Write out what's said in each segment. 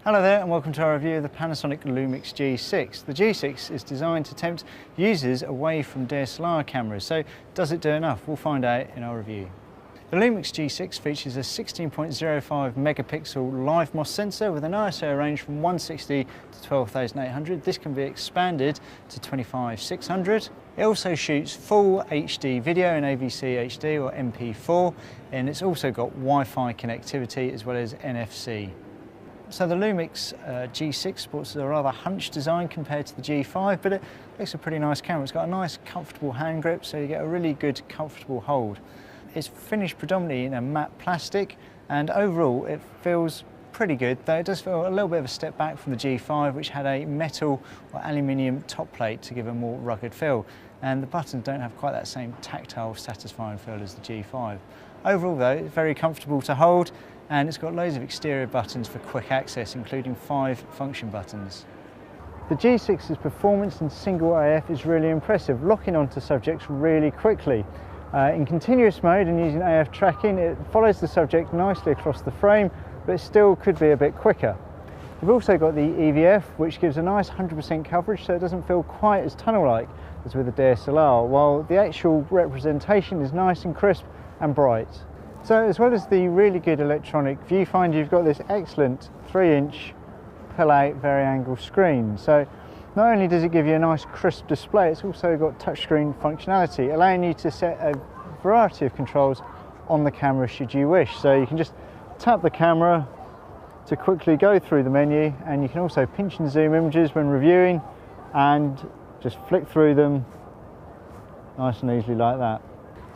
Hello there and welcome to our review of the Panasonic Lumix G6. The G6 is designed to tempt users away from DSLR cameras, so does it do enough? We'll find out in our review. The Lumix G6 features a 16.05 megapixel live MOS sensor with an ISO range from 160 to 12,800. This can be expanded to 25,600. It also shoots full HD video in AVC HD or MP4, and it's also got Wi-Fi connectivity as well as NFC. So the Lumix G6 sports a rather hunched design compared to the G5, but it makes a pretty nice camera. It's got a nice comfortable hand grip, so you get a really good comfortable hold. It's finished predominantly in a matte plastic, and overall it feels pretty good, though it does feel a little bit of a step back from the G5, which had a metal or aluminium top plate to give a more rugged feel, and the buttons don't have quite that same tactile satisfying feel as the G5. Overall though, it's very comfortable to hold, and it's got loads of exterior buttons for quick access, including 5 function buttons. The G6's performance in single AF is really impressive, locking onto subjects really quickly. In continuous mode and using AF tracking, it follows the subject nicely across the frame, but it still could be a bit quicker. You've also got the EVF, which gives a nice 100% coverage, so it doesn't feel quite as tunnel-like as with the DSLR, while the actual representation is nice and crisp and bright. So as well as the really good electronic viewfinder, you've got this excellent 3-inch pull-out vari-angle screen. So not only does it give you a nice crisp display, it's also got touchscreen functionality, allowing you to set a variety of controls on the camera should you wish. So you can just tap the camera to quickly go through the menu, and you can also pinch and zoom images when reviewing and just flick through them nice and easily like that.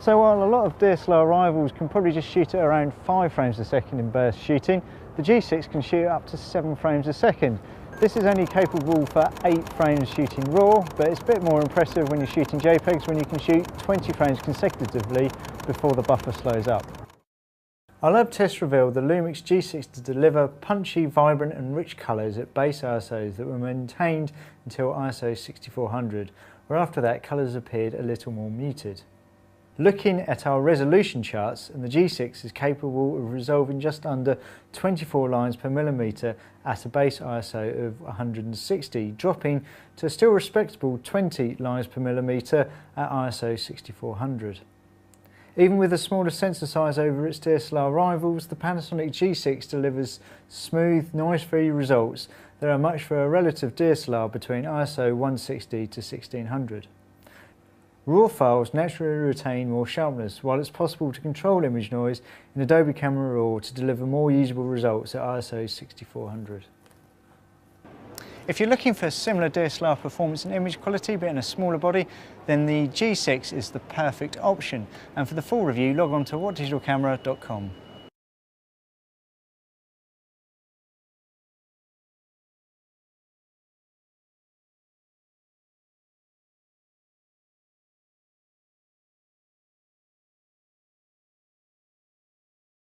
So while a lot of DSLR rivals can probably just shoot at around 5 frames a second in burst shooting, the G6 can shoot up to 7 frames a second. This is only capable for 8 frames shooting RAW, but it's a bit more impressive when you're shooting JPEGs, when you can shoot 20 frames consecutively before the buffer slows up. Our lab test revealed the Lumix G6 to deliver punchy, vibrant and rich colours at base ISOs that were maintained until ISO 6400, where after that colours appeared a little more muted. Looking at our resolution charts, and the G6 is capable of resolving just under 24 lines per millimetre at a base ISO of 160, dropping to a still respectable 20 lines per millimetre at ISO 6400. Even with a smaller sensor size over its DSLR rivals, the Panasonic G6 delivers smooth, noise-free results that are much for a relative DSLR between ISO 160 to 1600. RAW files naturally retain more sharpness, while it's possible to control image noise in Adobe Camera Raw to deliver more usable results at ISO 6400. If you're looking for similar DSLR performance and image quality but in a smaller body, then the G6 is the perfect option. And for the full review, log on to whatdigitalcamera.com.